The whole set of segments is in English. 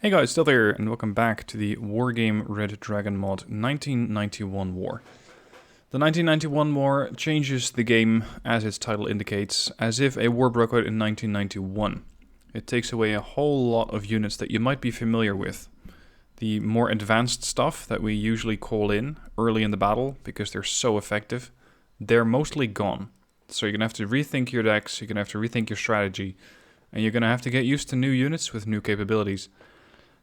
Hey guys, still there, and welcome back to the Wargame Red Dragon mod 1991 War. The 1991 War changes the game, as its title indicates, as if a war broke out in 1991. It takes away a whole lot of units that you might be familiar with. The more advanced stuff that we usually call in early in the battle, because they're so effective, they're mostly gone. So you're going to have to rethink your decks, you're going to have to rethink your strategy, and you're going to have to get used to new units with new capabilities.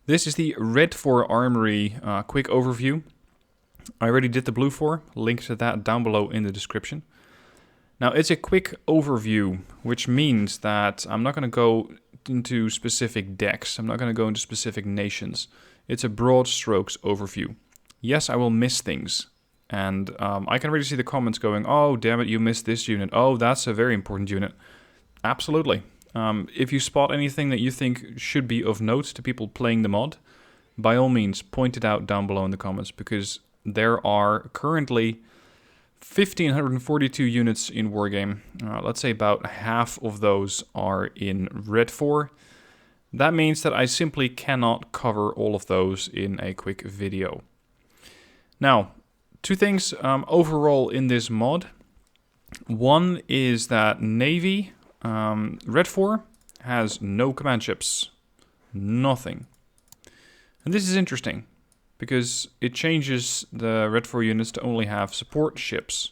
This is the REDFOR Armory quick overview. I already did the blue for, link to that down below in the description. Now it's a quick overview, which means that I'm not going to go into specific decks, I'm not going to go into specific nations. It's a broad strokes overview. Yes, I will miss things, and I can already see the comments going, oh damn it, you missed this unit, oh that's a very important unit. Absolutely. If you spot anything that you think should be of note to people playing the mod, by all means point it out down below in the comments, because there are currently 1,542 units in Wargame. Let's say about half of those are in REDFOR. That means that I simply cannot cover all of those in a quick video. Now, two things overall in this mod. One is that Navy REDFOR has no command ships. Nothing. And this is interesting, because it changes the REDFOR units to only have support ships.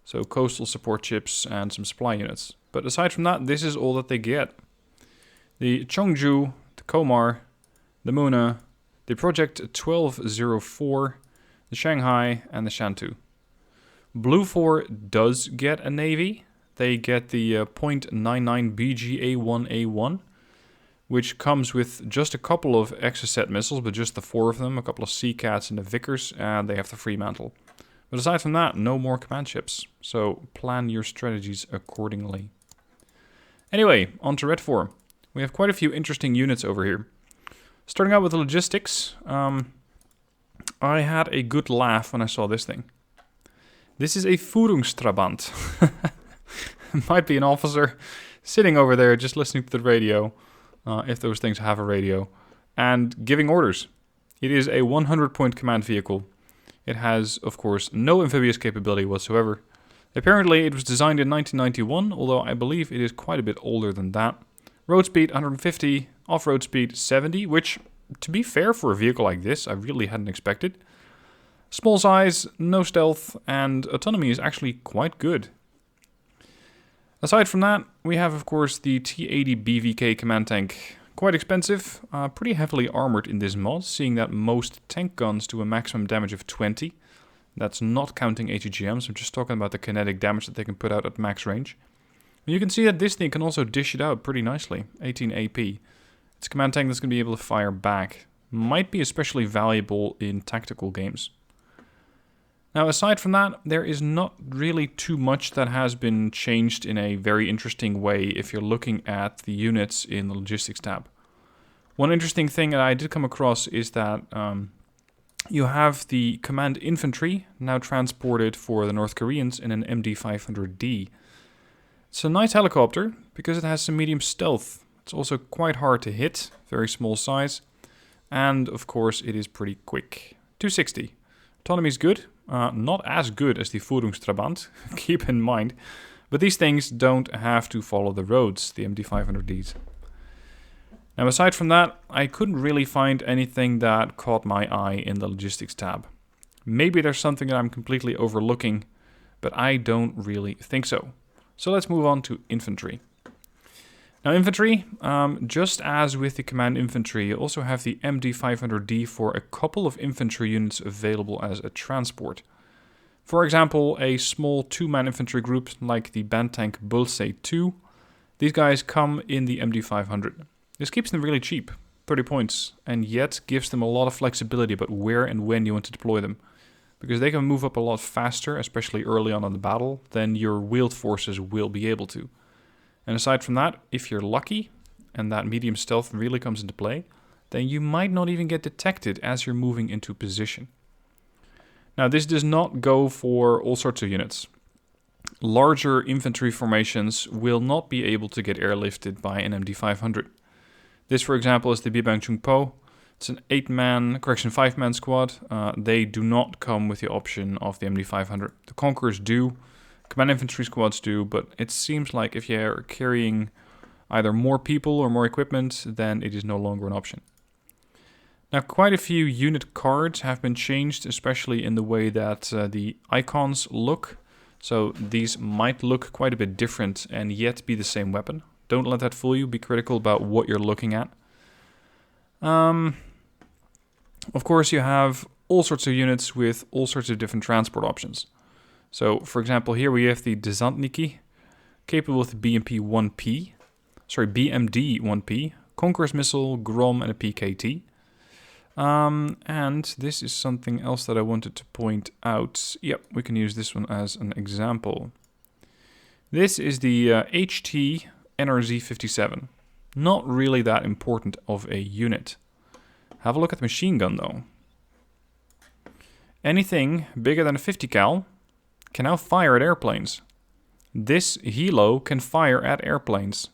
So coastal support ships and some supply units. But aside from that, this is all that they get. The Cheongju, the Komar, the Muna, the Project 1204, the Shanghai, and the Shantou. Blue 4 does get a Navy. They get the .99 BGA-1A1, which comes with just a couple of Exocet missiles, but just the 4 of them, a couple of Sea Cats and the Vickers, and they have the Fremantle. But aside from that, no more command ships, so plan your strategies accordingly. Anyway, on to REDFOR. We have quite a few interesting units over here. Starting out with the logistics, I had a good laugh when I saw this thing. This is a Führungstrabant. Might be an officer sitting over there just listening to the radio, if those things have a radio, and giving orders. It is a 100-point command vehicle. It has, of course, no amphibious capability whatsoever. Apparently it was designed in 1991, although I believe it is quite a bit older than that. Road speed 150, off-road speed 70, which, to be fair for a vehicle like this, I really hadn't expected. Small size, no stealth, and autonomy is actually quite good. Aside from that, we have, of course, the T-80 BVK command tank. Quite expensive, pretty heavily armored in this mod, seeing that most tank guns do a maximum damage of 20. That's not counting ATGMs, I'm just talking about the kinetic damage that they can put out at max range. And you can see that this thing can also dish it out pretty nicely, 18 AP. It's a command tank that's going to be able to fire back. Might be especially valuable in tactical games. Now, aside from that, there is not really too much that has been changed in a very interesting way if you're looking at the units in the logistics tab. One interesting thing that I did come across is that you have the command infantry now transported for the North Koreans in an MD-500D. It's a nice helicopter because it has some medium stealth. It's also quite hard to hit, very small size, and of course it is pretty quick. 260. Autonomy is good. Not as good as the Führungstrabant, keep in mind, but these things don't have to follow the roads, the MD-500Ds. Now, aside from that, I couldn't really find anything that caught my eye in the logistics tab. Maybe there's something that I'm completely overlooking, but I don't really think so. So let's move on to infantry. Now, infantry, just as with the command infantry, you also have the MD-500D for a couple of infantry units available as a transport. For example, a small 2-man infantry group like the band tank Bulse 2. These guys come in the MD-500. This keeps them really cheap, 30 points, and yet gives them a lot of flexibility about where and when you want to deploy them. Because they can move up a lot faster, especially early on in the battle, than your wheeled forces will be able to. And aside from that, if you're lucky, and that medium stealth really comes into play, then you might not even get detected as you're moving into position. Now, this does not go for all sorts of units. Larger infantry formations will not be able to get airlifted by an MD-500. This, for example, is the Bibang Chung Po. It's an 5-man squad. They do not come with the option of the MD500. The Conquerors do, command infantry squads do, but it seems like if you're carrying either more people or more equipment, then it is no longer an option. Now, quite a few unit cards have been changed, especially in the way that the icons look. So these might look quite a bit different and yet be the same weapon. Don't let that fool you. Be critical about what you're looking at. Of course, you have all sorts of units with all sorts of different transport options. So, for example, here we have the Desantniki, capable with BMD-1P, Conqueror's Missile, Grom, and a PKT. And this is something else that I wanted to point out. Yep, we can use this one as an example. This is the HT NRZ-57. Not really that important of a unit. Have a look at the machine gun though. Anything bigger than a 50 cal can now fire at airplanes. This helo can fire at airplanes.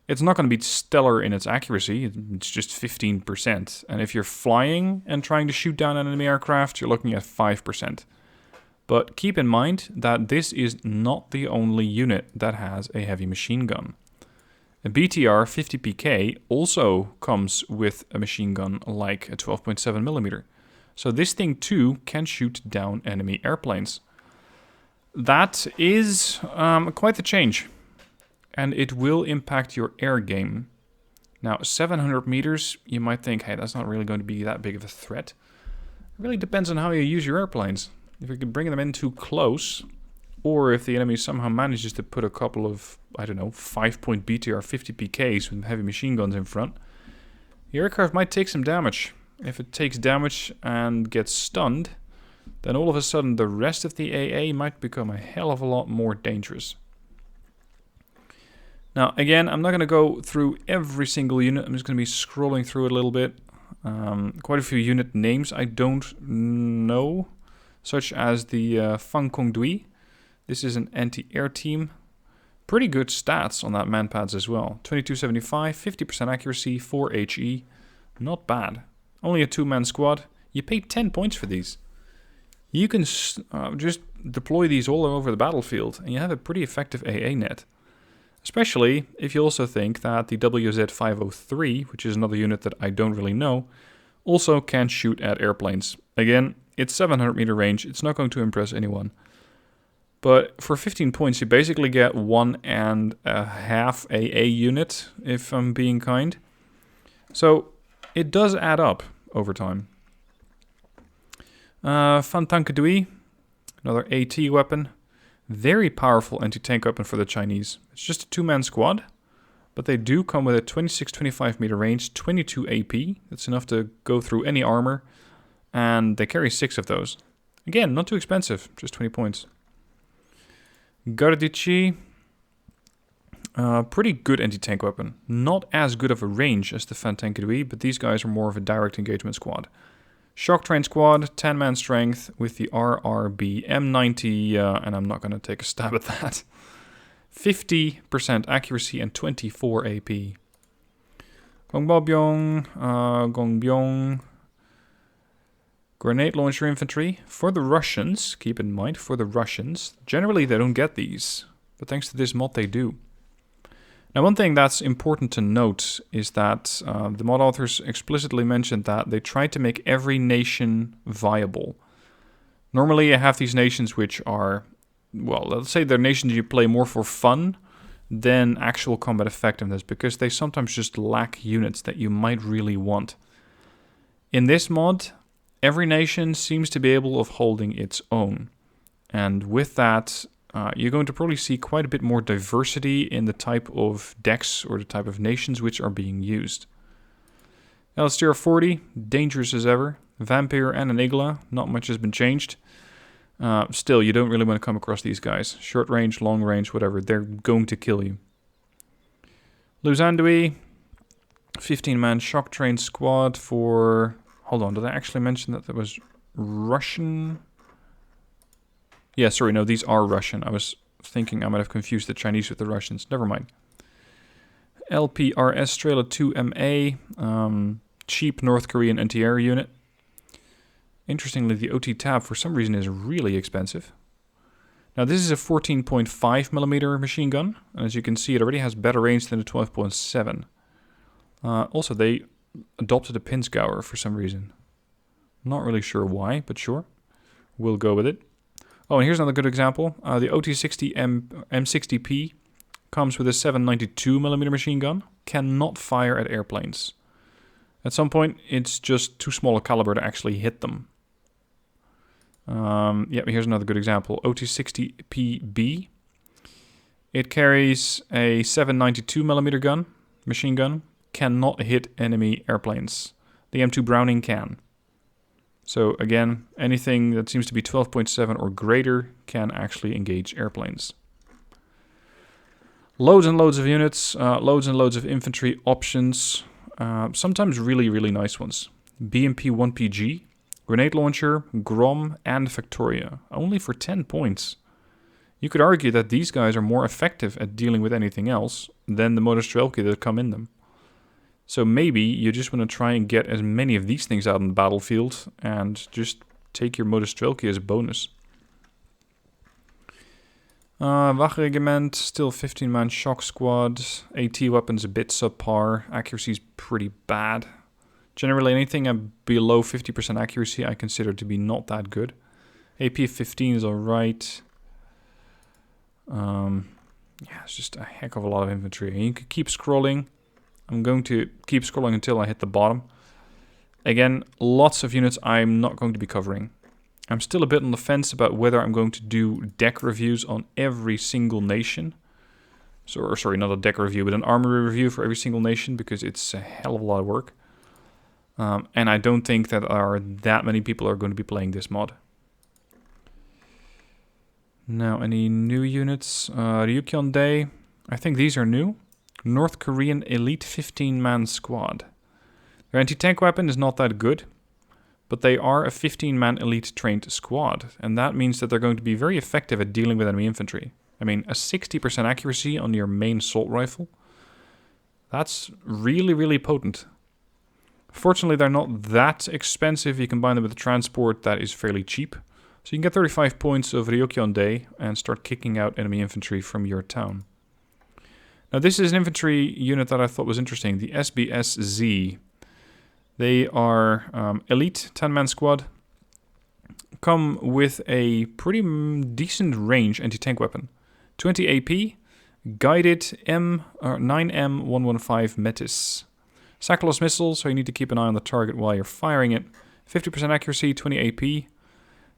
It's not going to be stellar in its accuracy, it's just 15%. And if you're flying and trying to shoot down enemy aircraft, you're looking at 5%. But keep in mind that this is not the only unit that has a heavy machine gun. A BTR 50PK also comes with a machine gun like a 12.7mm. So this thing too can shoot down enemy airplanes. That is quite the change. And it will impact your air game. Now, 700 meters, you might think, hey, that's not really going to be that big of a threat. It really depends on how you use your airplanes. If you can bring them in too close, or if the enemy somehow manages to put a couple of, I don't know, 5-point BTR 50 PKs with heavy machine guns in front, your aircraft might take some damage. If it takes damage and gets stunned, then all of a sudden the rest of the AA might become a hell of a lot more dangerous. Now, again, I'm not going to go through every single unit. I'm just going to be scrolling through it a little bit. Quite a few unit names I don't know, such as the Phang Kong Dui. This is an anti-air team. Pretty good stats on that manpads as well. 2275, 50% accuracy, 4 HE. Not bad. Only a 2-man squad. You pay 10 points for these. You can just deploy these all over the battlefield, and you have a pretty effective AA net. Especially if you also think that the WZ-503, which is another unit that I don't really know, also can shoot at airplanes. Again, it's 700 meter range, it's not going to impress anyone. But for 15 points you basically get 1.5 AA unit, if I'm being kind. So it does add up over time. Phan Thanh Ke Duy, another AT weapon. Very powerful anti-tank weapon for the Chinese. It's just a 2-man squad, but they do come with a 26-25 meter range, 22 AP. That's enough to go through any armor, and they carry 6 of those. Again, not too expensive, just 20 points. Gardici, pretty good anti-tank weapon. Not as good of a range as the Phan Thanh Ke Duy, but these guys are more of a direct engagement squad. Shock train squad, 10-man strength with the RRB M90, and I'm not going to take a stab at that. 50% accuracy and 24 AP. Gongbyong, grenade launcher infantry. For the Russians, keep in mind, for the Russians, generally they don't get these, but thanks to this mod they do. Now, one thing that's important to note is that the mod authors explicitly mentioned that they tried to make every nation viable. Normally, you have these nations which are, well, let's say they're nations you play more for fun than actual combat effectiveness, because they sometimes just lack units that you might really want. In this mod, every nation seems to be able of holding its own. And with that, you're going to probably see quite a bit more diversity in the type of decks or the type of nations which are being used. LSTR 40, dangerous as ever. Vampire and an Igla, not much has been changed. Still, you don't really want to come across these guys. Short range, long range, whatever, they're going to kill you. Luzandui, 15-man shock train squad for... Hold on, did I actually mention that there was Russian... Yeah, sorry, no, these are Russian. I was thinking I might have confused the Chinese with the Russians. Never mind. LPRS Trailer 2MA. cheap North Korean anti-air unit. Interestingly, the OT tab for some reason is really expensive. Now this is a 14.5mm machine gun, and as you can see it already has better range than the 12.7. Also they adopted a Pinsgauer for some reason. Not really sure why, but sure. We'll go with it. Oh, and here's another good example. The OT-60 M60P comes with a 792mm machine gun. Cannot fire at airplanes. At some point, it's just too small a caliber to actually hit them. Yeah, here's another good example. OT-60PB. It carries a 792mm gun, machine gun. Cannot hit enemy airplanes. The M2 Browning can. So again, anything that seems to be 12.7 or greater can actually engage airplanes. Loads and loads of units, loads and loads of infantry options. Sometimes really, really nice ones. BMP-1PG, Grenade Launcher, Grom, and Victoria. Only for 10 points. You could argue that these guys are more effective at dealing with anything else than the Motostrelki that come in them. So maybe you just want to try and get as many of these things out on the battlefield and just take your Motostrelki as a bonus. Wachregiment, still 15-man shock squad. AT weapons a bit subpar. Accuracy's pretty bad. Generally anything below 50% accuracy I consider to be not that good. AP 15 is alright. Yeah, it's just a heck of a lot of infantry. And you could keep scrolling. I'm going to keep scrolling until I hit the bottom. Again, lots of units I'm not going to be covering. I'm still a bit on the fence about whether I'm going to do deck reviews on every single nation. So, sorry, not a deck review, but an armory review for every single nation, because it's a hell of a lot of work. And I don't think that many people are going to be playing this mod. Now, any new units? Ryukyeon Day. I think these are new. North Korean Elite 15-man squad. Their anti-tank weapon is not that good, but they are a 15-man elite trained squad, and that means that they're going to be very effective at dealing with enemy infantry. I mean, a 60% accuracy on your main assault rifle, that's really, really potent. Fortunately, they're not that expensive. You combine them with the transport, that is fairly cheap. So you can get 35 points of Ryukyeon Day and start kicking out enemy infantry from your town. Now this is an infantry unit that I thought was interesting, the SBSZ. They are elite 10-man squad, come with a pretty decent range anti-tank weapon. 20 AP, guided 9M115 Metis. Sackless missile, so you need to keep an eye on the target while you're firing it. 50% accuracy, 20 AP.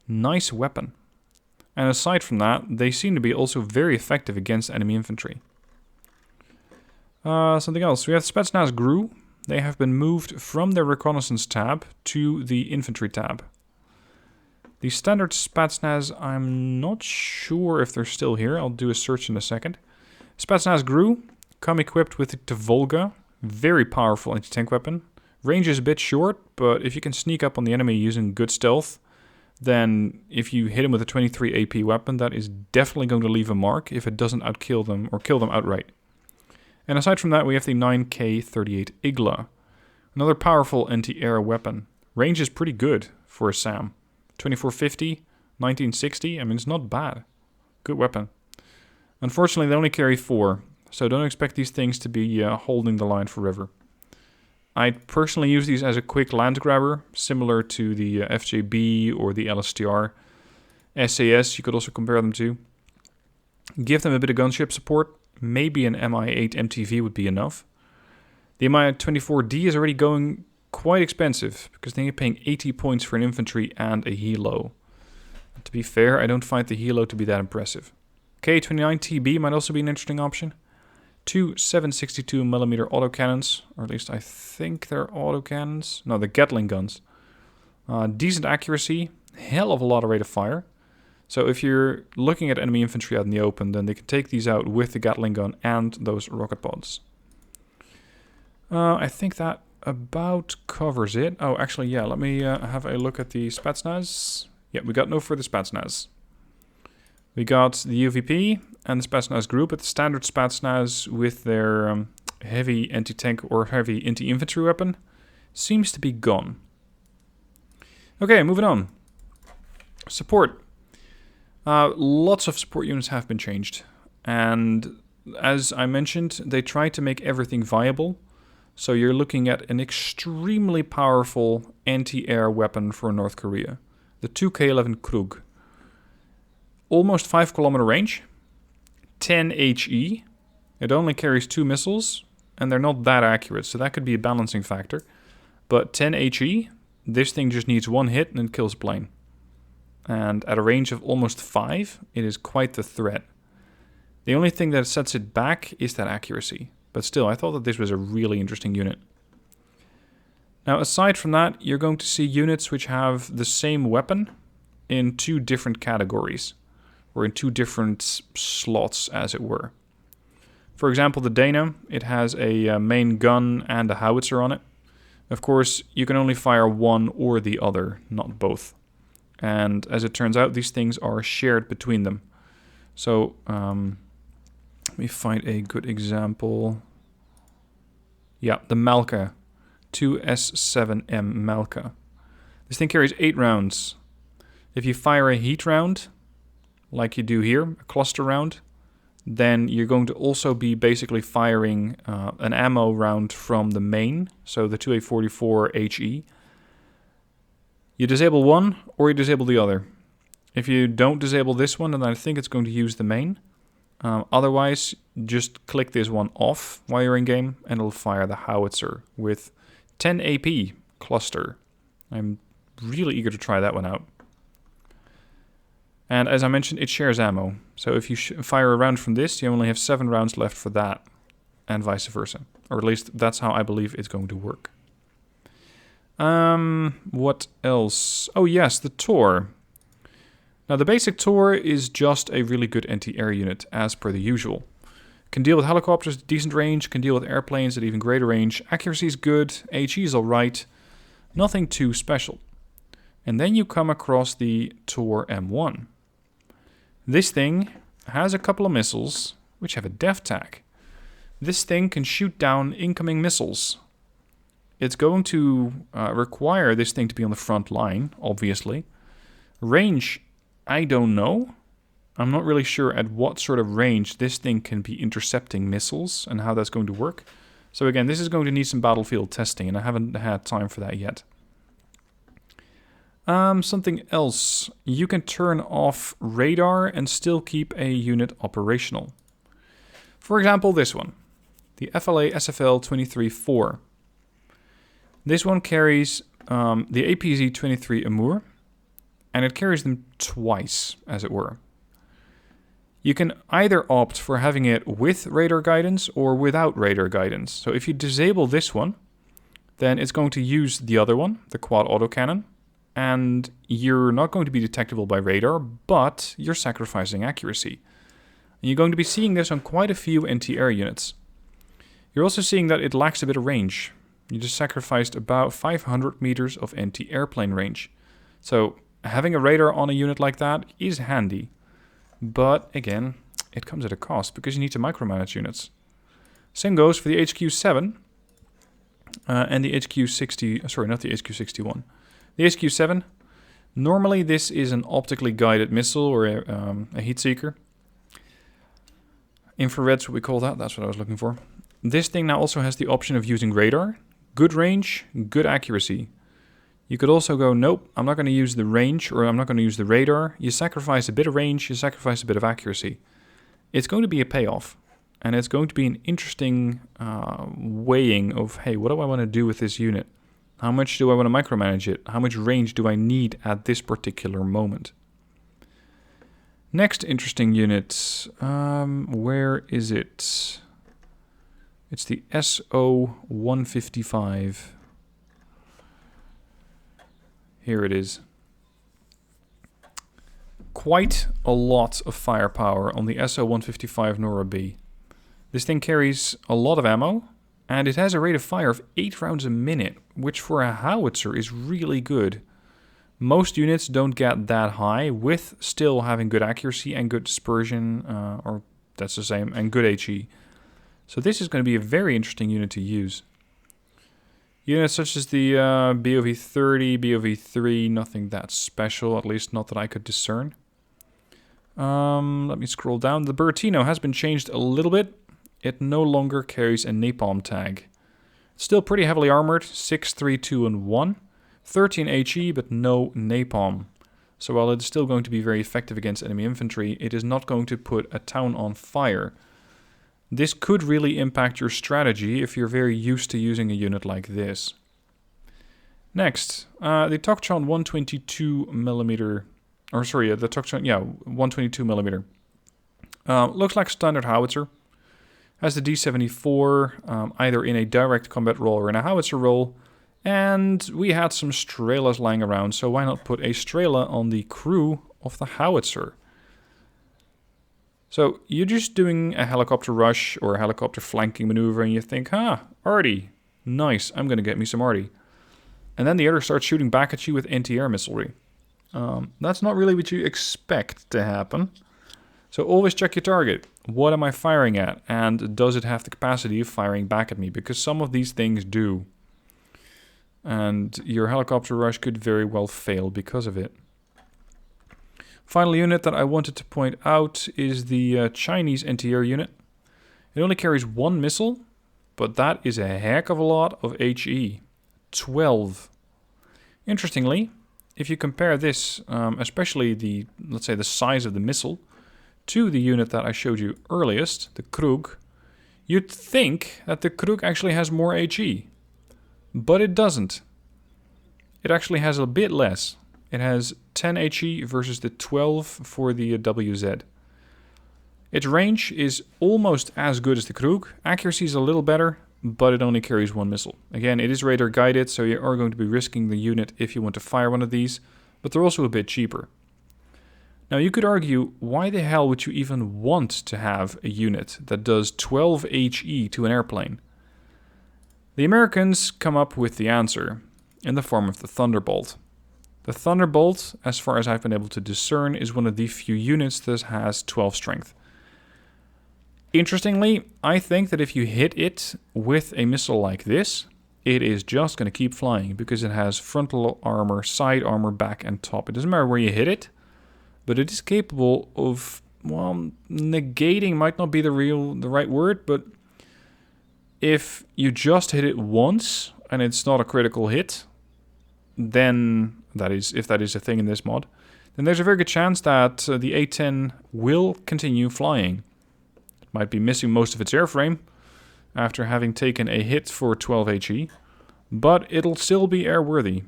Nice weapon. And aside from that, they seem to be also very effective against enemy infantry. Something else. We have Spetsnaz GRU. They have been moved from their Reconnaissance tab to the Infantry tab. The standard Spetsnaz, I'm not sure if they're still here. I'll do a search in a second. Spetsnaz GRU come equipped with the Volga. Very powerful anti-tank weapon. Range is a bit short, but if you can sneak up on the enemy using good stealth, then if you hit him with a 23 AP weapon, that is definitely going to leave a mark if it doesn't outkill them or kill them outright. And aside from that, we have the 9K38 Igla. Another powerful anti-air weapon. Range is pretty good for a SAM. 2450, 1960, I mean, it's not bad. Good weapon. Unfortunately, they only carry 4, so don't expect these things to be holding the line forever. I personally use these as a quick land grabber, similar to the FJB or the LSTR. SAS, you could also compare them to. Give them a bit of gunship support. Maybe an Mi-8 MTV would be enough. The Mi-24D is already going quite expensive, because then you're paying 80 points for an infantry and a helo. To be fair, I don't find the helo to be that impressive. K-29TB might also be an interesting option. 2 762mm autocannons, or at least I think they're autocannons. No, they're Gatling guns. Decent accuracy, hell of a lot of rate of fire. So if you're looking at enemy infantry out in the open, then they can take these out with the Gatling gun and those rocket pods. I think that about covers it. Oh, actually, yeah, let me have a look at the Spetsnaz. Yeah, we got no further Spetsnaz. We got the UVP and the Spetsnaz group, but the standard Spetsnaz with their heavy anti-tank or heavy anti-infantry weapon. seems to be gone. Okay, moving on. Support. Lots of support units have been changed. And as I mentioned, they try to make everything viable. So you're looking at an extremely powerful anti-air weapon for North Korea. The 2K11 Krug. Almost 5 kilometer range. 10 HE. It only carries 2 missiles. And they're not that accurate, so that could be a balancing factor. But 10 HE, this thing just needs 1 hit and it kills a plane. And at a range of almost 5, it is quite the threat. The only thing that sets it back is that accuracy. But still, I thought that this was a really interesting unit. Now, aside from that, you're going to see units which have the same weapon in 2 different categories. Or in 2 different slots, as it were. For example, the Dana, it has a main gun and a howitzer on it. Of course, you can only fire one or the other, not both. And as it turns out, these things are shared between them. So, let me find a good example. Yeah, the Malka. 2S7M Malka. This thing carries 8 rounds. If you fire a heat round, like you do here, a cluster round, then you're going to also be basically firing an ammo round from the main, so the 2A44 HE. You disable one, or you disable the other. If you don't disable this one, then I think it's going to use the main. Otherwise, just click this one off while you're in game, and it'll fire the howitzer with 10 AP cluster. I'm really eager to try that one out. And as I mentioned, it shares ammo. So if you fire a round from this, you only have 7 rounds left for that, and vice versa. Or at least that's how I believe it's going to work. What else? Oh yes, the Tor. Now the basic Tor is just a really good anti-air unit, as per the usual. Can deal with helicopters at decent range, can deal with airplanes at even greater range. Accuracy is good, HE is alright. Nothing too special. And then you come across the Tor M1. This thing has a couple of missiles, which have a def tag. This thing can shoot down incoming missiles. It's going to require this thing to be on the front line, obviously. Range, I don't know. I'm not really sure at what sort of range this thing can be intercepting missiles and how that's going to work. So again, this is going to need some battlefield testing, and I haven't had time for that yet. Something else. You can turn off radar and still keep a unit operational. For example, this one. The FLA SFL 23-4. This one carries the APZ-23 Amur, and it carries them twice, as it were. You can either opt for having it with radar guidance or without radar guidance. So if you disable this one, then it's going to use the other one, the quad autocannon, and you're not going to be detectable by radar, but you're sacrificing accuracy. And you're going to be seeing this on quite a few anti-air units. You're also seeing that it lacks a bit of range. You just sacrificed about 500 meters of anti-airplane range. So having a radar on a unit like that is handy. But again, it comes at a cost because you need to micromanage units. Same goes for the HQ-7 and the HQ-60, sorry, not the HQ-61. The HQ-7, normally this is an optically guided missile or a heat seeker. Infrared's what we call that, that's what I was looking for. This thing now also has the option of using radar. Good range, good accuracy. You could also go, nope, I'm not going to use the range or I'm not going to use the radar. You sacrifice a bit of range, you sacrifice a bit of accuracy. It's going to be a payoff. And it's going to be an interesting weighing of, hey, what do I want to do with this unit? How much do I want to micromanage it? How much range do I need at this particular moment? Next interesting unit, where is it? It's the Esso 155. Here it is. Quite a lot of firepower on the Esso 155 Nora B. This thing carries a lot of ammo, and it has a rate of fire of 8 rounds a minute, which for a howitzer is really good. Most units don't get that high, with still having good accuracy and good dispersion, or that's the same, and good HE. So this is going to be a very interesting unit to use. Units such as the BOV-30, BOV-3, nothing that special, at least not that I could discern. Let me scroll down. The Bertino has been changed a little bit. It no longer carries a napalm tag. It's still pretty heavily armored, 6, 3, 2, and 1. 13 HE, but no napalm. So while it's still going to be very effective against enemy infantry, it is not going to put a town on fire. This could really impact your strategy if you're very used to using a unit like this. Next, the Tokchon 122mm, or sorry, the Tokchon, 122mm. Looks like standard howitzer. Has the D74 either in a direct combat role or in a howitzer role. And we had some Strelas lying around, so why not put a Strela on the crew of the howitzer? So you're just doing a helicopter rush or a helicopter flanking maneuver and you think, arty, nice, I'm going to get me some arty. And then the other starts shooting back at you with anti-air missilery. That's not really what you expect to happen. So always check your target. What am I firing at? And does it have the capacity of firing back at me? Because some of these things do. And your helicopter rush could very well fail because of it. Final unit that I wanted to point out is the Chinese anti-air unit. It only carries 1 missile, but that is a heck of a lot of HE. 12. Interestingly, if you compare this, especially let's say the size of the missile, to the unit that I showed you earliest, the Krug, you'd think that the Krug actually has more HE. But it doesn't. It actually has a bit less. It has 10 HE versus the 12 for the WZ. Its range is almost as good as the Krug. Accuracy is a little better, but it only carries 1 missile. Again, it is radar guided, so you are going to be risking the unit if you want to fire one of these, but they're also a bit cheaper. Now you could argue, why the hell would you even want to have a unit that does 12 HE to an airplane? The Americans come up with the answer in the form of the Thunderbolt. The Thunderbolt, as far as I've been able to discern, is one of the few units that has 12 strength. Interestingly, I think that if you hit it with a missile like this, it is just going to keep flying because it has frontal armor, side armor, back and top. It doesn't matter where you hit it, but it is capable of, well, negating might not be the right word, but if you just hit it once and it's not a critical hit, then if that is a thing in this mod, then there's a very good chance that the A-10 will continue flying. It might be missing most of its airframe after having taken a hit for 12 HE, but it'll still be airworthy.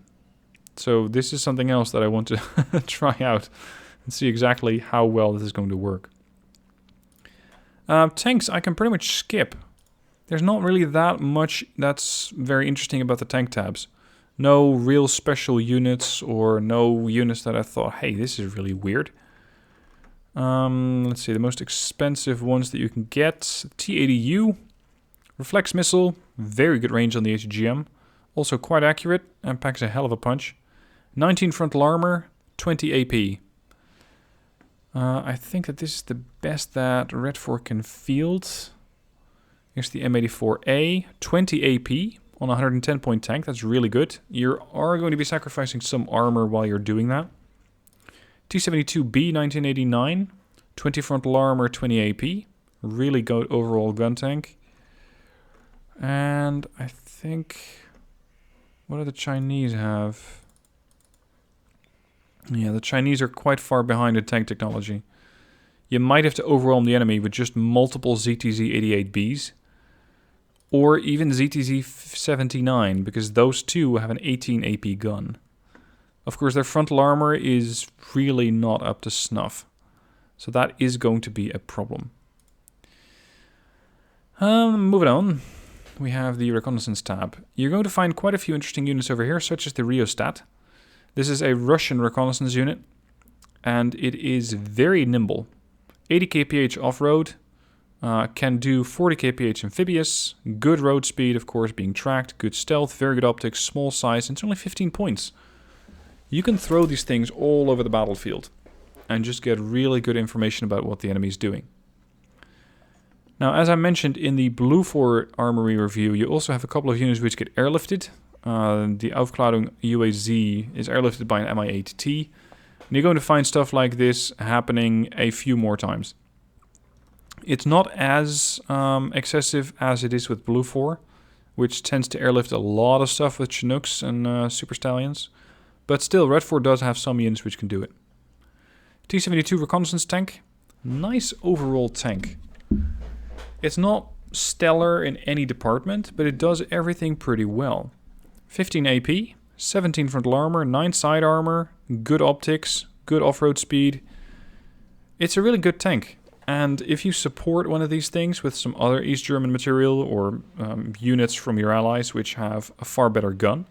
So this is something else that I want to try out and see exactly how well this is going to work. Tanks I can pretty much skip. There's not really that much that's very interesting about the tank tabs. No real special units or no units that I thought, hey, this is really weird. Let's see, the most expensive ones that you can get. T-80U, reflex missile, very good range on the HGM. Also quite accurate and packs a hell of a punch. 19 frontal armor, 20 AP. I think that this is the best that REDFOR can field. Here's the M84A, 20 AP on a 110-point tank. That's really good. You are going to be sacrificing some armor while you're doing that. T-72B, 1989, 20 frontal armor, 20 AP. Really good overall gun tank. And I think, what do the Chinese have? Yeah, the Chinese are quite far behind in tank technology. You might have to overwhelm the enemy with just multiple ZTZ-88Bs. Or even ZTZ-79, because those two have an 18 AP gun. Of course, their frontal armor is really not up to snuff. So that is going to be a problem. Moving on. We have the Reconnaissance tab. You're going to find quite a few interesting units over here, such as the Rheostat. This is a Russian reconnaissance unit, and it is very nimble. 80 kph off-road, can do 40 kph amphibious, good road speed, of course, being tracked, good stealth, very good optics, small size, and it's only 15 points. You can throw these things all over the battlefield and just get really good information about what the enemy is doing. Now, as I mentioned in the Blue 4 Armory review, you also have a couple of units which get airlifted. the Aufkladung UAZ is airlifted by an Mi-8T. And you're going to find stuff like this happening a few more times. It's not as excessive as it is with Blue 4, which tends to airlift a lot of stuff with Chinooks and Super Stallions. But still, REDFOR does have some units which can do it. T-72 Reconnaissance Tank. Nice overall tank. It's not stellar in any department, but it does everything pretty well. 15 AP, 17 frontal armor, 9 side armor, good optics, good off-road speed. It's a really good tank. And if you support one of these things with some other East German material or units from your allies which have a far better gun,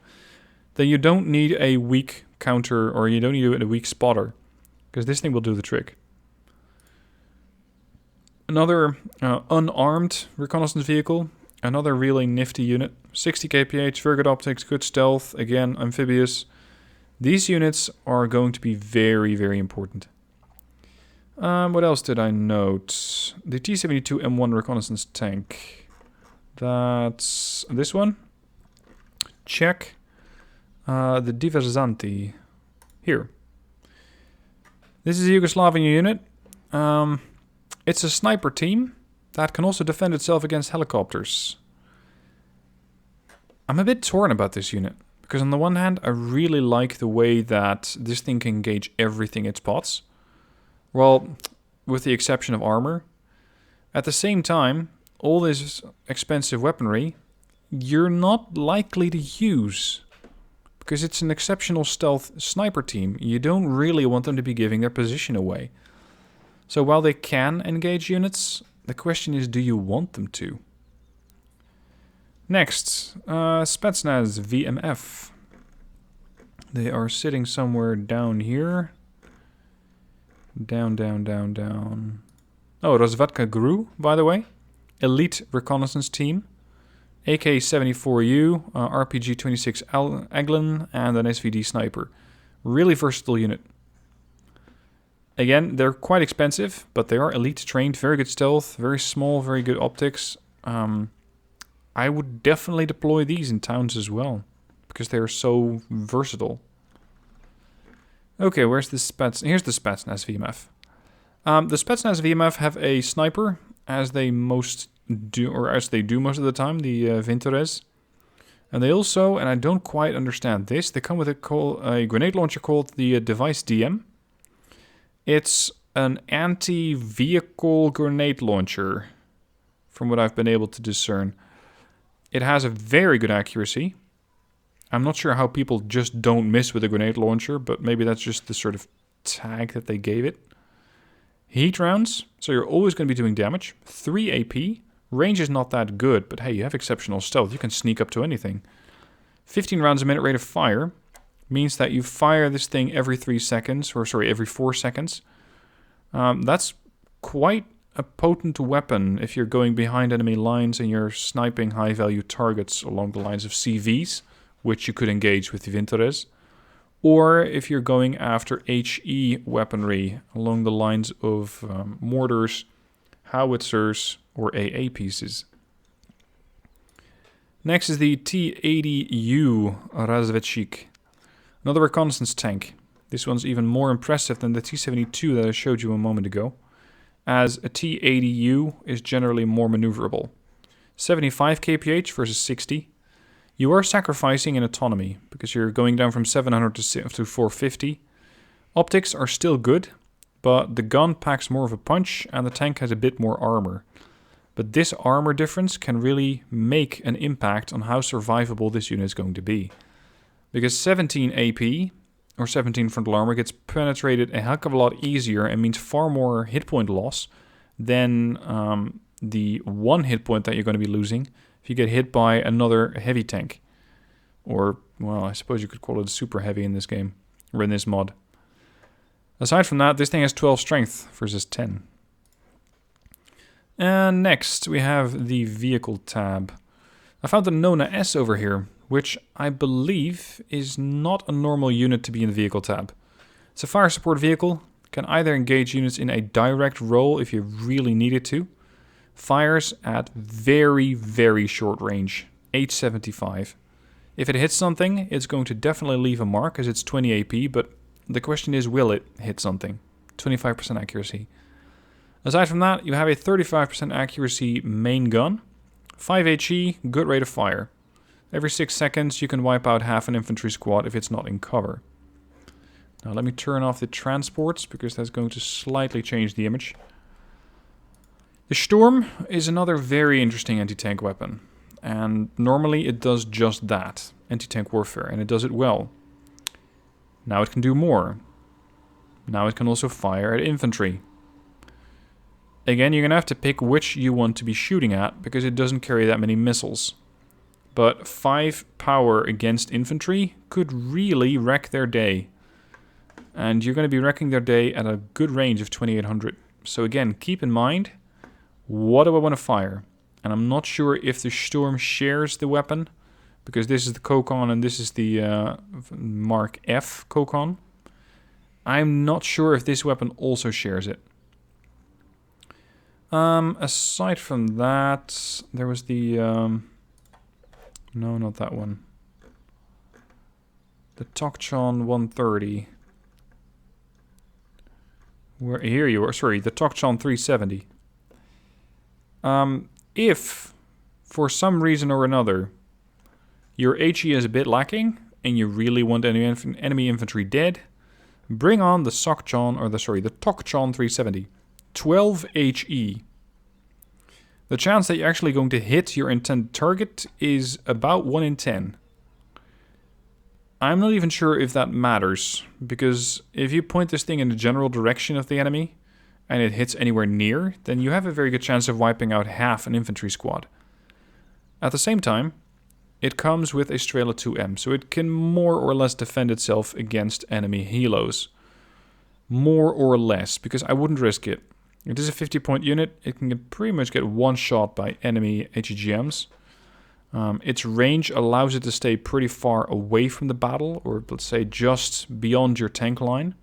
then you don't need a weak counter or you don't need a weak spotter, because this thing will do the trick. Another unarmed reconnaissance vehicle, another really nifty unit. 60 kph, very good optics, good stealth, again amphibious. These units are going to be very, very important. What else did I note? The T-72 M1 Reconnaissance Tank. That's this one. Check. The Diversanti. Here. This is a Yugoslavian unit. It's a sniper team that can also defend itself against helicopters. I'm a bit torn about this unit. Because on the one hand, I really like the way that this thing can engage everything it spots. Well, with the exception of armor. At the same time, all this expensive weaponry, you're not likely to use. Because it's an exceptional stealth sniper team. You don't really want them to be giving their position away. So while they can engage units, the question is, do you want them to? Next, Spetsnaz VMF. They are sitting somewhere down here. Down. Oh, Rozvedka Gru, by the way. Elite reconnaissance team. AK-74U, RPG-26 Eglin, and an SVD sniper. Really versatile unit. Again, they're quite expensive, but they are elite trained, very good stealth, very small, very good optics. I would definitely deploy these in towns as well, because they are so versatile. Okay, where's the Spets? Here's the Spetsnaz VMF. The Spetsnaz VMF have a sniper, as they do most of the time, the Vintorez. And they also, and I don't quite understand this, they come with a grenade launcher called the Device DM. It's an anti-vehicle grenade launcher, from what I've been able to discern. It has a very good accuracy. I'm not sure how people just don't miss with a grenade launcher, but maybe that's just the sort of tag that they gave it. Heat rounds, so you're always going to be doing damage. 3 AP. Range is not that good, but hey, you have exceptional stealth. You can sneak up to anything. 15 rounds a minute rate of fire means that you fire this thing every 3 seconds, or sorry, every 4 seconds. That's quite a potent weapon if you're going behind enemy lines and you're sniping high-value targets along the lines of CVs, which you could engage with the Vintorez, or if you're going after HE weaponry along the lines of mortars, howitzers, or AA pieces. Next is the T-80U Razvetchik, another reconnaissance tank. This one's even more impressive than the T-72 that I showed you a moment ago, as a T-80U is generally more maneuverable. 75 kph versus 60. You are sacrificing in autonomy, because you're going down from 700 to 450. Optics are still good, but the gun packs more of a punch, and the tank has a bit more armor. But this armor difference can really make an impact on how survivable this unit is going to be. Because 17 AP, or 17 frontal armor, gets penetrated a heck of a lot easier and means far more hit point loss than the 1 hit point that you're going to be losing if you get hit by another heavy tank. Or, well, I suppose you could call it super heavy in this game, or in this mod. Aside from that, this thing has 12 strength versus 10. And next, we have the vehicle tab. I found the Nona S over here, which I believe is not a normal unit to be in the vehicle tab. It's a fire support vehicle, can either engage units in a direct role if you really need it to. Fires at very, very short range, 875. If it hits something, it's going to definitely leave a mark as it's 20 AP, but the question is, will it hit something? 25% accuracy. Aside from that, you have a 35% accuracy main gun, 5 HE, good rate of fire. Every 6 seconds you can wipe out half an infantry squad if it's not in cover. Now let me turn off the transports, because that's going to slightly change the image. The Storm is another very interesting anti-tank weapon. And normally it does just that, anti-tank warfare, and it does it well. Now it can do more. Now it can also fire at infantry. Again, you're going to have to pick which you want to be shooting at, because it doesn't carry that many missiles. But 5 power against infantry could really wreck their day. And you're going to be wrecking their day at a good range of 2800. So again, keep in mind, what do I want to fire? And I'm not sure if the Storm shares the weapon, because this is the Kokon and this is the Mark F Kokon. I'm not sure if this weapon also shares it. Aside from that, there was the... no, not that one. The Tokchon 130. Here you are, sorry, the Tokchon 370. If, for some reason or another, your HE is a bit lacking, and you really want enemy infantry dead, bring on the Tokchon 370. 12 HE. The chance that you're actually going to hit your intended target is about 1 in 10. I'm not even sure if that matters, because if you point this thing in the general direction of the enemy, and it hits anywhere near, then you have a very good chance of wiping out half an infantry squad. At the same time, it comes with a Strela 2M, so it can more or less defend itself against enemy helos. More or less, because I wouldn't risk it. It is a 50-point unit, it can pretty much get one shot by enemy HEGMs. Its range allows it to stay pretty far away from the battle, or let's say just beyond your tank line.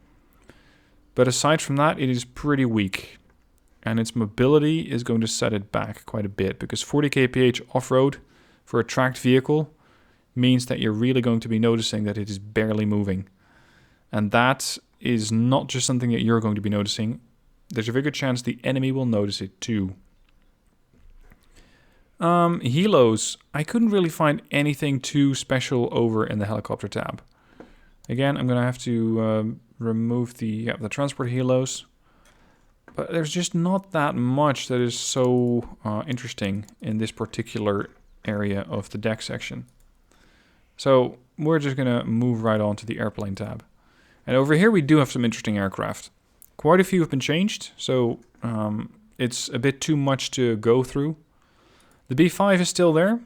But aside from that, it is pretty weak. And its mobility is going to set it back quite a bit, because 40 kph off-road for a tracked vehicle means that you're really going to be noticing that it is barely moving. And that is not just something that you're going to be noticing. There's a very good chance the enemy will notice it too. Helos, I couldn't really find anything too special over in the helicopter tab. Again, I'm going to have to remove the transport helos. But there's just not that much that is so interesting in this particular area of the deck section. So we're just going to move right on to the airplane tab. And over here we do have some interesting aircraft. Quite a few have been changed, so it's a bit too much to go through. The B5 is still there.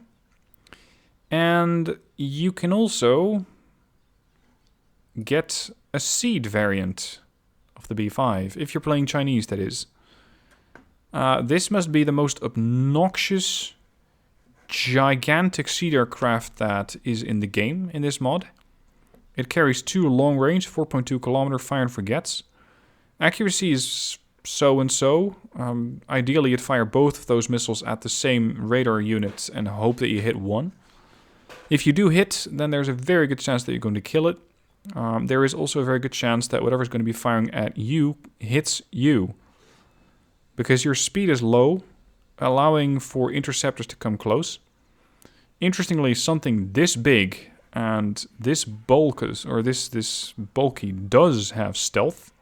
And you can also get a seed variant of the B5, if you're playing Chinese, that is. This must be the most obnoxious, gigantic seed aircraft that is in the game in this mod. It carries 2 long range, 4.2 kilometer fire and forgets. Accuracy is so and so. Ideally, you'd fire both of those missiles at the same radar unit and hope that you hit one. If you do hit, then there's a very good chance that you're going to kill it. There is also a very good chance that whatever's going to be firing at you hits you. Because your speed is low, allowing for interceptors to come close. Interestingly, something this big and this bulky does have stealth.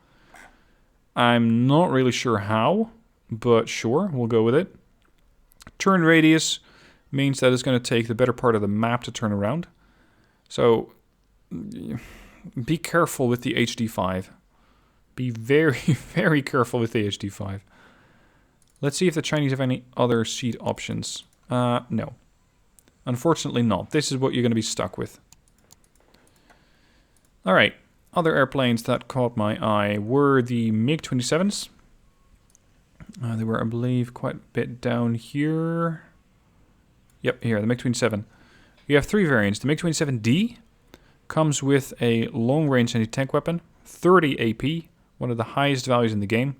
I'm not really sure how, but sure, we'll go with it. Turn radius means that it's going to take the better part of the map to turn around. So be careful with the HD5. Be very, very careful with the HD5. Let's see if the Chinese have any other seat options. No. Unfortunately not. This is what you're going to be stuck with. Alright. Other airplanes that caught my eye were the MiG-27s. They were, I believe, quite a bit down here. Yep, here, the MiG-27. We have 3 variants. The MiG-27D comes with a long-range anti-tank weapon, 30 AP, one of the highest values in the game.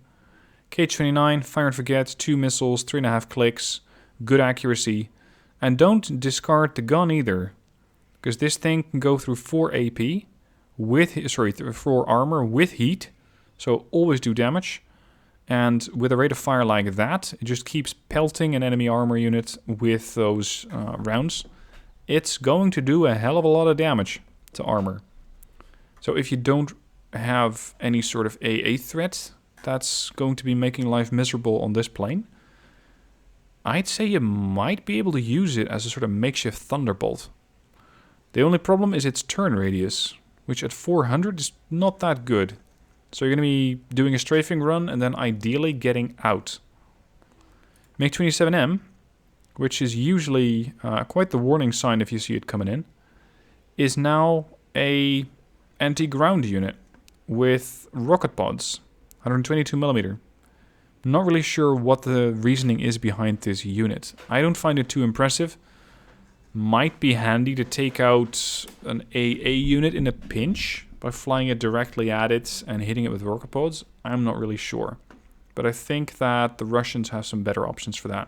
KH-29, fire and forget, 2 missiles, 3.5 clicks, good accuracy. And don't discard the gun either. because this thing can go through 4 AP with, 4 armor with heat, so always do damage. And with a rate of fire like that, it just keeps pelting an enemy armor unit with those rounds. It's going to do a hell of a lot of damage to armor. So if you don't have any sort of AA threat that's going to be making life miserable on this plane, I'd say you might be able to use it as a sort of makeshift Thunderbolt. The only problem is its turn radius, which at 400 is not that good. So you're going to be doing a strafing run and then ideally getting out. MiG-27M, which is usually quite the warning sign if you see it coming in, is now a anti-ground unit with rocket pods, 122mm. Not really sure what the reasoning is behind this unit. I don't find it too impressive. Might be handy to take out an AA unit in a pinch by flying it directly at it and hitting it with rocket pods. I'm not really sure. But I think that the Russians have some better options for that.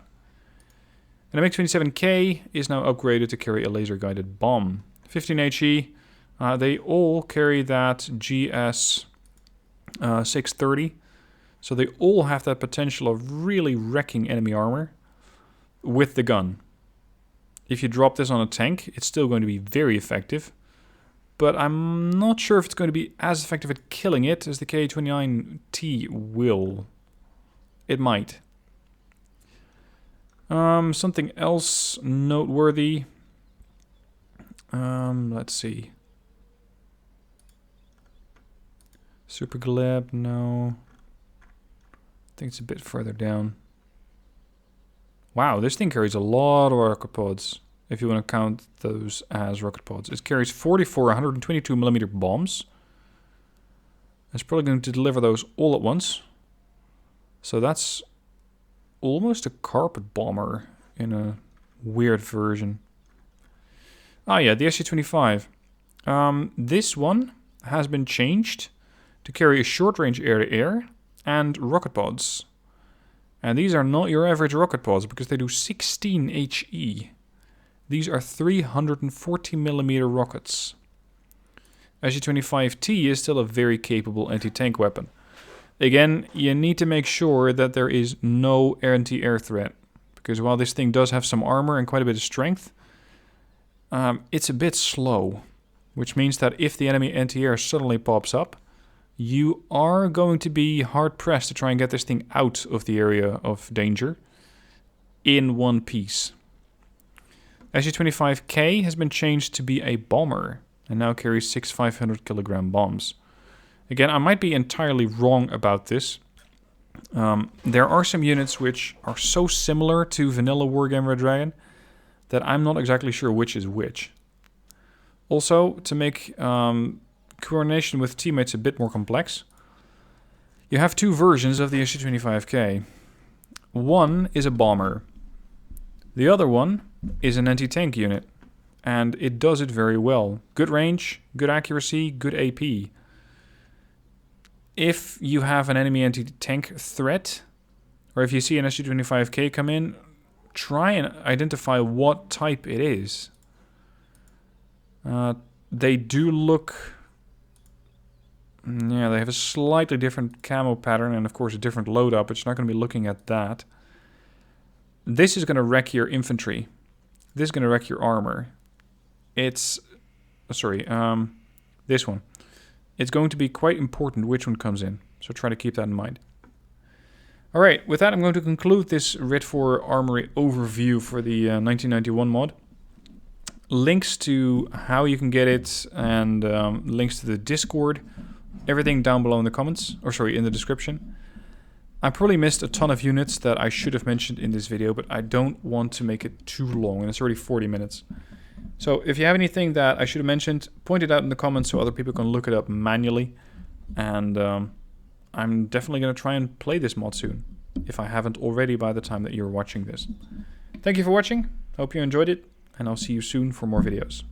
And the MiG-27K is now upgraded to carry a laser-guided bomb. 15 HE. They all carry that GS 630. So they all have that potential of really wrecking enemy armor with the gun. If you drop this on a tank, it's still going to be very effective. But I'm not sure if it's going to be as effective at killing it as the K-29T will. It might. Something else noteworthy. Let's see. Super Gleb, no. I think it's a bit further down. Wow, this thing carries a lot of rocket pods, if you want to count those as rocket pods. It carries 44 122mm bombs. It's probably going to deliver those all at once. So that's almost a carpet bomber in a weird version. Ah yeah, the SU-25. This one has been changed to carry a short-range air-to-air and rocket pods. And these are not your average rocket pods because they do 16 HE. These are 340mm rockets. SU-25T is still a very capable anti-tank weapon. Again, you need to make sure that there is no anti-air threat. Because while this thing does have some armor and quite a bit of strength, it's a bit slow. Which means that if the enemy anti-air suddenly pops up, you are going to be hard-pressed to try and get this thing out of the area of danger in one piece. SU-25K has been changed to be a bomber and now carries 6 500kg bombs. Again, I might be entirely wrong about this. There are some units which are so similar to vanilla Wargame Redragon that I'm not exactly sure which is which. Also, to make coordination with teammates a bit more complex, you have two versions of the SU-25K. One is a bomber. The other one is an anti-tank unit, and it does it very well. Good range, good accuracy, good AP. If you have an enemy anti-tank threat, or if you see an SU-25K come in, try and identify what type it is. They do look... Yeah, they have a slightly different camo pattern and of course a different load up, but you're not going to be looking at that. This is going to wreck your infantry. This is going to wreck your armor. It's... this one. It's going to be quite important which one comes in, so try to keep that in mind. Alright, with that I'm going to conclude this REDFOR Armory overview for the 1991 mod. Links to how you can get it and links to the Discord, everything down below in the comments, in the description. I probably missed a ton of units that I should have mentioned in this video, but I don't want to make it too long, and it's already 40 minutes. So if you have anything that I should have mentioned, point it out in the comments so other people can look it up manually. And I'm definitely going to try and play this mod soon, if I haven't already by the time that you're watching this. Thank you for watching, hope you enjoyed it, and I'll see you soon for more videos.